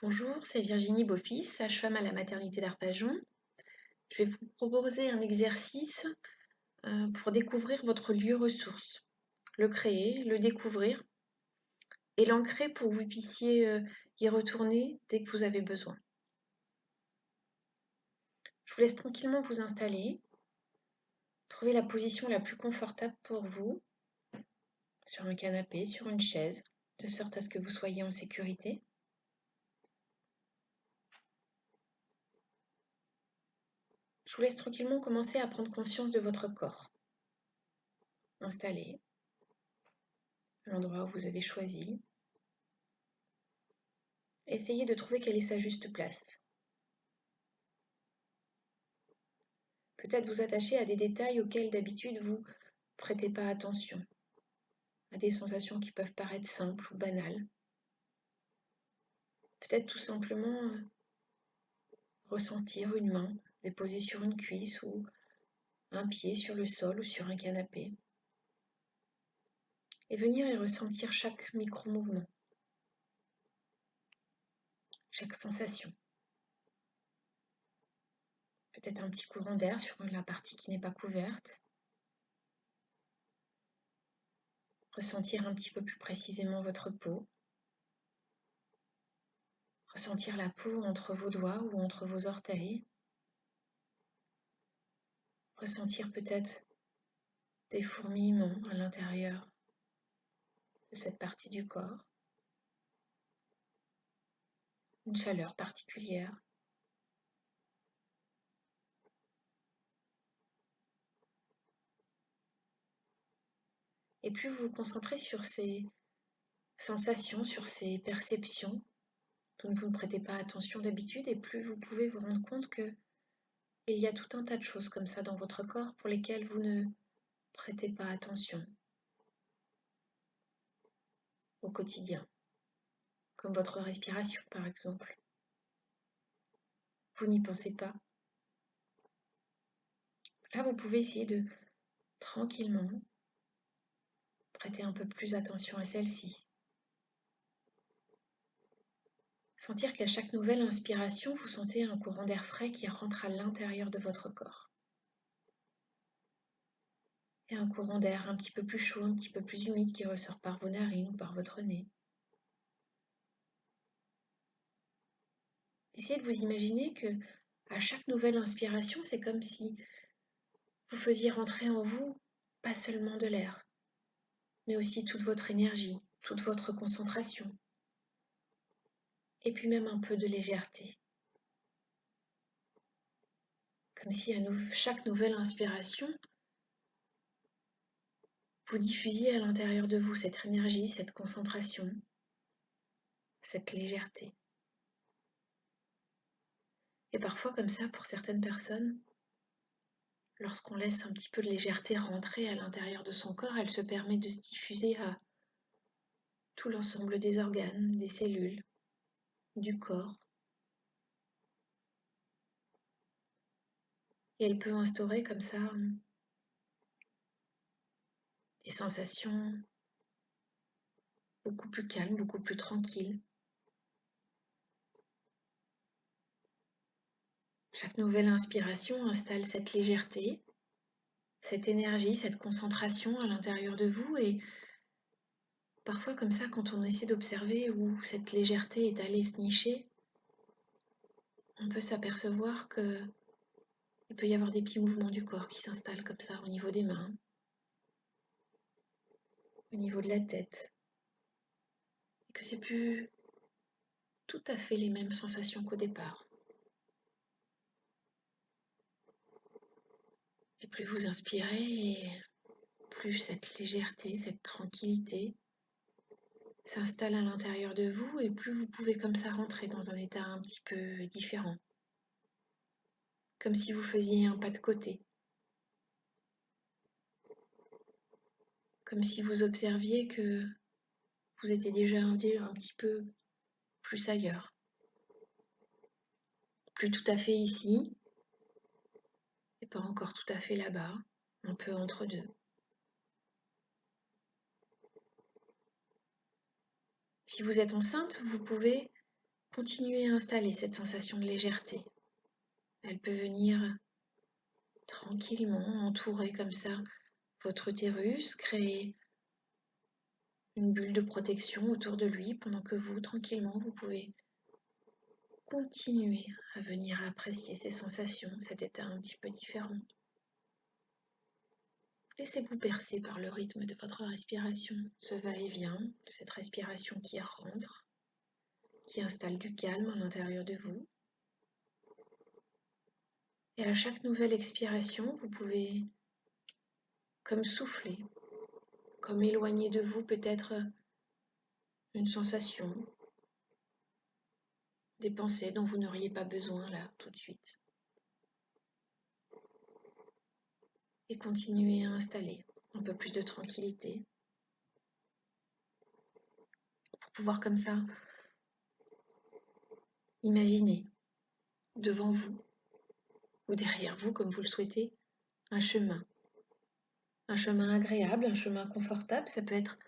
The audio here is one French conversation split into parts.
Bonjour, c'est Virginie Beaufils, sage-femme à la maternité d'Arpajon. Je vais vous proposer un exercice pour découvrir votre lieu ressource, le créer, le découvrir et l'ancrer pour que vous puissiez y retourner dès que vous avez besoin. Je vous laisse tranquillement vous installer. Trouvez la position la plus confortable pour vous, sur un canapé, sur une chaise, de sorte à ce que vous soyez en sécurité. Je vous laisse tranquillement commencer à prendre conscience de votre corps. Installé à l'endroit où vous avez choisi. Essayez de trouver quelle est sa juste place. Peut-être vous attacher à des détails auxquels d'habitude vous prêtez pas attention, à des sensations qui peuvent paraître simples ou banales. Peut-être tout simplement ressentir une main déposée sur une cuisse ou un pied sur le sol ou sur un canapé. Et venir y ressentir chaque micro-mouvement, chaque sensation. Peut-être un petit courant d'air sur la partie qui n'est pas couverte. Ressentir un petit peu plus précisément votre peau. Ressentir la peau entre vos doigts ou entre vos orteils. Ressentir peut-être des fourmillements à l'intérieur de cette partie du corps. Une chaleur particulière. Et plus vous vous concentrez sur ces sensations, sur ces perceptions dont vous ne prêtez pas attention d'habitude, et plus vous pouvez vous rendre compte qu'il y a tout un tas de choses comme ça dans votre corps pour lesquelles vous ne prêtez pas attention au quotidien, comme votre respiration par exemple. Vous n'y pensez pas. Là, vous pouvez essayer de tranquillement prêter un peu plus attention à celle-ci. Sentir qu'à chaque nouvelle inspiration, vous sentez un courant d'air frais qui rentre à l'intérieur de votre corps. Et un courant d'air un petit peu plus chaud, un petit peu plus humide qui ressort par vos narines ou par votre nez. Essayez de vous imaginer que à chaque nouvelle inspiration, c'est comme si vous faisiez rentrer en vous pas seulement de l'air, mais aussi toute votre énergie, toute votre concentration, et puis même un peu de légèreté. Comme si à chaque nouvelle inspiration, vous diffusiez à l'intérieur de vous cette énergie, cette concentration, cette légèreté. Et parfois comme ça, pour certaines personnes, lorsqu'on laisse un petit peu de légèreté rentrer à l'intérieur de son corps, elle se permet de se diffuser à tout l'ensemble des organes, des cellules, du corps. Et elle peut instaurer comme ça des sensations beaucoup plus calmes, beaucoup plus tranquilles. Chaque nouvelle inspiration installe cette légèreté, cette énergie, cette concentration à l'intérieur de vous, et parfois comme ça, quand on essaie d'observer où cette légèreté est allée se nicher, on peut s'apercevoir qu'il peut y avoir des petits mouvements du corps qui s'installent comme ça au niveau des mains, au niveau de la tête, et que c'est plus tout à fait les mêmes sensations qu'au départ. Et plus vous inspirez, et plus cette légèreté, cette tranquillité s'installe à l'intérieur de vous, et plus vous pouvez comme ça rentrer dans un état un petit peu différent, comme si vous faisiez un pas de côté, comme si vous observiez que vous étiez déjà un petit peu plus ailleurs, plus tout à fait ici, et pas encore tout à fait là-bas, un peu entre deux. Si vous êtes enceinte, vous pouvez Continuez à installer cette sensation de légèreté. Elle peut venir tranquillement entourer comme ça votre utérus, créer une bulle de protection autour de lui pendant que vous, tranquillement, vous pouvez continuer à venir apprécier ces sensations, cet état un petit peu différent. Laissez-vous bercer par le rythme de votre respiration, ce va-et-vient, de cette respiration qui rentre, qui installe du calme à l'intérieur de vous. Et à chaque nouvelle expiration, vous pouvez comme souffler, comme éloigner de vous peut-être une sensation, des pensées dont vous n'auriez pas besoin là tout de suite. Et continuez à installer un peu plus de tranquillité pour pouvoir comme ça imaginer devant vous ou derrière vous comme vous le souhaitez un chemin. Un chemin agréable, un chemin confortable, ça peut être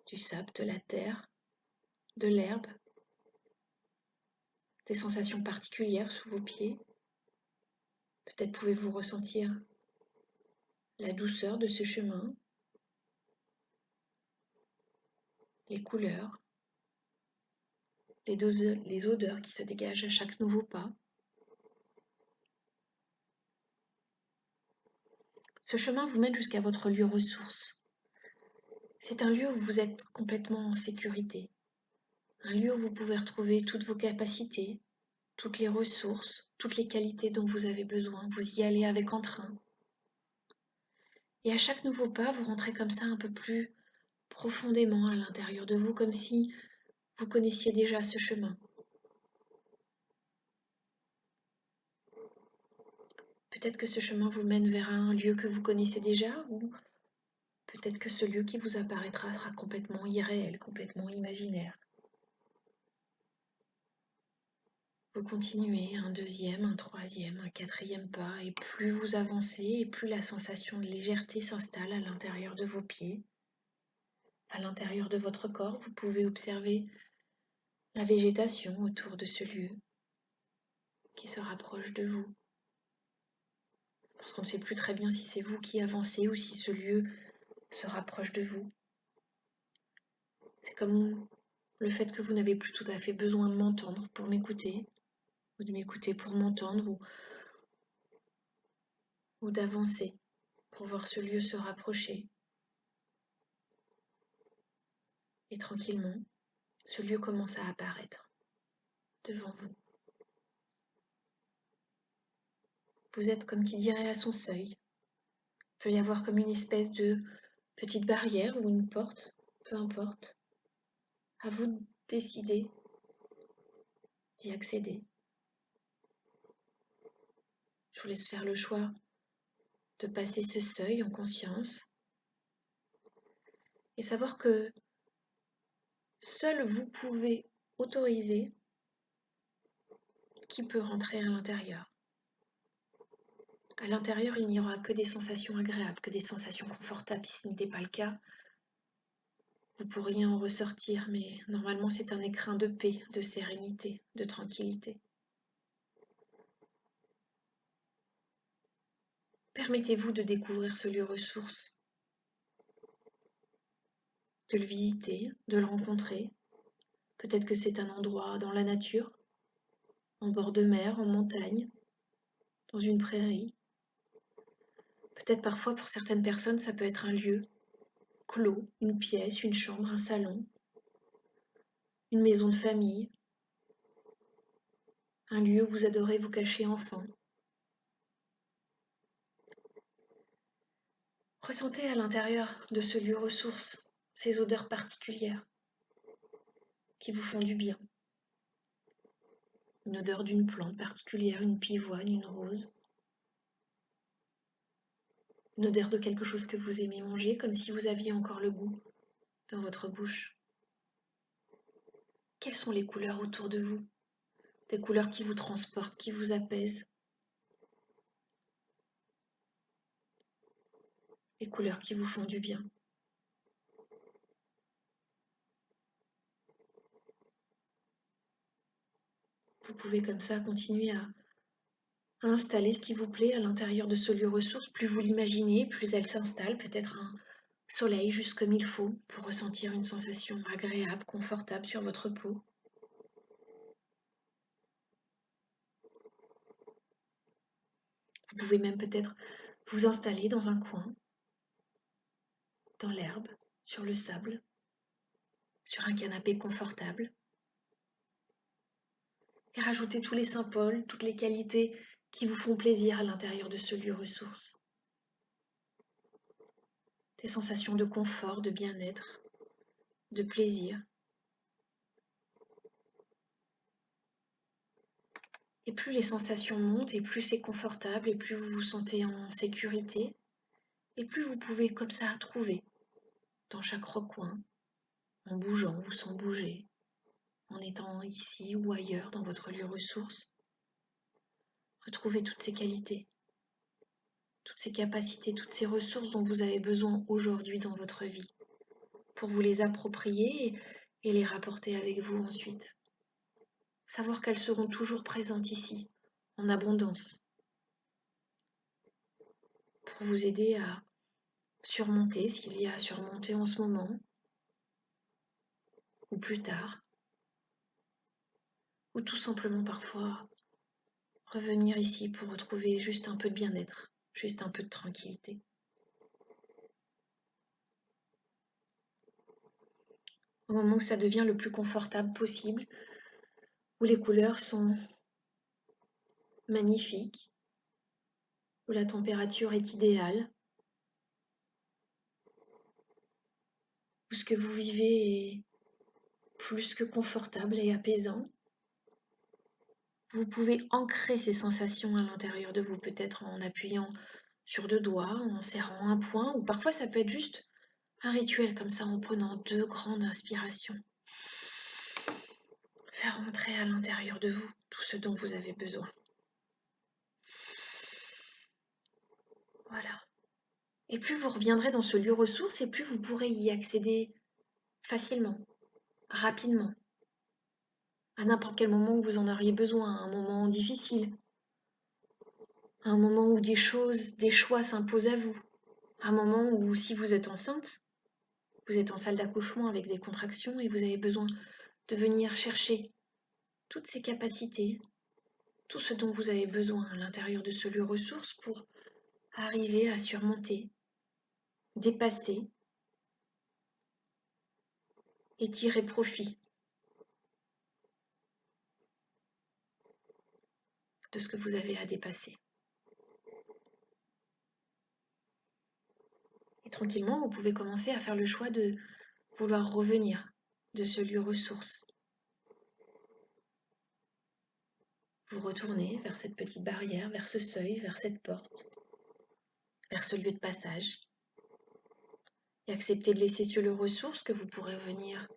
du sable, de la terre, de l'herbe, des sensations particulières sous vos pieds. Peut-être pouvez-vous ressentir la douceur de ce chemin, les couleurs, les odeurs qui se dégagent à chaque nouveau pas. Ce chemin vous mène jusqu'à votre lieu ressource. C'est un lieu où vous êtes complètement en sécurité, un lieu où vous pouvez retrouver toutes vos capacités, toutes les ressources, toutes les qualités dont vous avez besoin. Vous y allez avec entrain. Et à chaque nouveau pas, vous rentrez comme ça un peu plus profondément à l'intérieur de vous, comme si vous connaissiez déjà ce chemin. Peut-être que ce chemin vous mène vers un lieu que vous connaissez déjà, ou peut-être que ce lieu qui vous apparaîtra sera complètement irréel, complètement imaginaire. Vous continuez un deuxième, un troisième, un quatrième pas, et plus vous avancez, et plus la sensation de légèreté s'installe à l'intérieur de vos pieds. À l'intérieur de votre corps, vous pouvez observer la végétation autour de ce lieu qui se rapproche de vous. Parce qu'on ne sait plus très bien si c'est vous qui avancez ou si ce lieu se rapproche de vous. C'est comme le fait que vous n'avez plus tout à fait besoin de m'entendre pour m'écouter, ou de m'écouter pour m'entendre, ou d'avancer pour voir ce lieu se rapprocher. Et tranquillement, ce lieu commence à apparaître devant vous. Vous êtes comme qui dirait à son seuil. Il peut y avoir comme une espèce de petite barrière ou une porte, peu importe. À vous de décider d'y accéder. Je vous laisse faire le choix de passer ce seuil en conscience et savoir que seul vous pouvez autoriser qui peut rentrer à l'intérieur. À l'intérieur, il n'y aura que des sensations agréables, que des sensations confortables. Si ce n'était pas le cas, vous pourriez en ressortir, mais normalement c'est un écrin de paix, de sérénité, de tranquillité. Permettez-vous de découvrir ce lieu ressource, de le visiter, de le rencontrer. Peut-être que c'est un endroit dans la nature, en bord de mer, en montagne, dans une prairie. Peut-être parfois pour certaines personnes ça peut être un lieu clos, une pièce, une chambre, un salon, une maison de famille, un lieu où vous adorez vous cacher enfant. Ressentez à l'intérieur de ce lieu ressource ces odeurs particulières qui vous font du bien. Une odeur d'une plante particulière, une pivoine, une rose. Une odeur de quelque chose que vous aimez manger, comme si vous aviez encore le goût dans votre bouche. Quelles sont les couleurs autour de vous? Des couleurs qui vous transportent, qui vous apaisent. Les couleurs qui vous font du bien. vous pouvez comme ça continuer à installer ce qui vous plaît à l'intérieur de ce lieu ressource. Plus vous l'imaginez, plus elle s'installe, peut-être un soleil juste comme il faut pour ressentir une sensation agréable, confortable sur votre peau. Vous pouvez même peut-être vous installer dans un coin, dans l'herbe, sur le sable, sur un canapé confortable, et rajouter tous les symboles, toutes les qualités qui vous font plaisir à l'intérieur de ce lieu ressource. Des sensations de confort, de bien-être, de plaisir. Et plus les sensations montent, et plus c'est confortable, et plus vous vous sentez en sécurité, et plus vous pouvez comme ça trouver, dans chaque recoin, en bougeant ou sans bouger, en étant ici ou ailleurs dans votre lieu ressource, retrouver toutes ces qualités, toutes ces capacités, toutes ces ressources dont vous avez besoin aujourd'hui dans votre vie, pour vous les approprier et les rapporter avec vous ensuite. Savoir qu'elles seront toujours présentes ici, en abondance, pour vous aider à surmonter ce qu'il y a à surmonter en ce moment, ou plus tard, ou tout simplement parfois revenir ici pour retrouver juste un peu de bien-être, juste un peu de tranquillité. Au moment où ça devient le plus confortable possible, où les couleurs sont magnifiques, où la température est idéale, où ce que vous vivez est plus que confortable et apaisant, vous pouvez ancrer ces sensations à l'intérieur de vous, peut-être en appuyant sur deux doigts, en serrant un poing, ou parfois ça peut être juste un rituel comme ça, en prenant deux grandes inspirations. Faire entrer à l'intérieur de vous tout ce dont vous avez besoin. Voilà. Et plus vous reviendrez dans ce lieu ressource, et plus vous pourrez y accéder facilement, rapidement, à n'importe quel moment où vous en auriez besoin, à un moment difficile, à un moment où des choses, des choix s'imposent à vous, à un moment où, si vous êtes enceinte, vous êtes en salle d'accouchement avec des contractions et vous avez besoin de venir chercher toutes ces capacités, tout ce dont vous avez besoin à l'intérieur de ce lieu ressource pour arriver à surmonter, dépasser et tirer profit de ce que vous avez à dépasser. Et tranquillement, vous pouvez commencer à faire le choix de vouloir revenir de ce lieu ressource. Vous retournez vers cette petite barrière, vers ce seuil, vers cette porte, vers ce lieu de passage. Et accepter de laisser sur lieu ressource que vous pourrez venir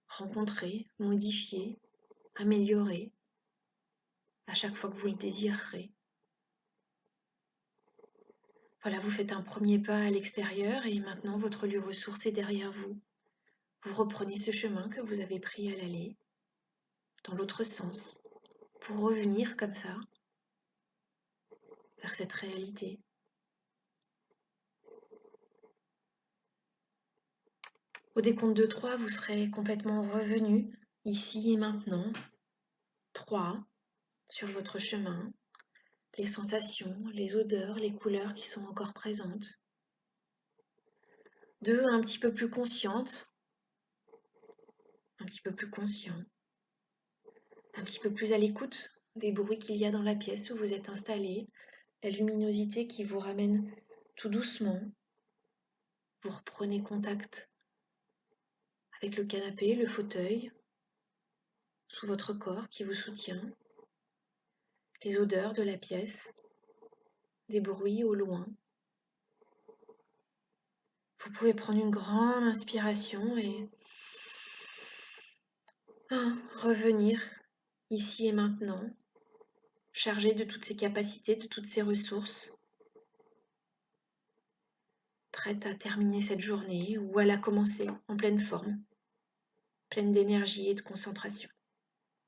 rencontrer, modifier, améliorer à chaque fois que vous le désirerez. Voilà, vous faites un premier pas à l'extérieur et maintenant votre lieu ressource est derrière vous. Vous reprenez ce chemin que vous avez pris à l'aller, dans l'autre sens, pour revenir comme ça, vers cette réalité. Au décompte de 3, vous serez complètement revenu, ici et maintenant. 3, sur votre chemin, les sensations, les odeurs, les couleurs qui sont encore présentes. 2, un petit peu plus consciente, un petit peu plus conscient, un petit peu plus à l'écoute des bruits qu'il y a dans la pièce où vous êtes installé, la luminosité qui vous ramène tout doucement. Vous reprenez contact avec le canapé, le fauteuil, sous votre corps qui vous soutient, les odeurs de la pièce, des bruits au loin. Vous pouvez prendre une grande inspiration et revenir ici et maintenant, chargé de toutes ces capacités, de toutes ces ressources, prête à terminer cette journée ou à la commencer en pleine forme, pleine d'énergie et de concentration.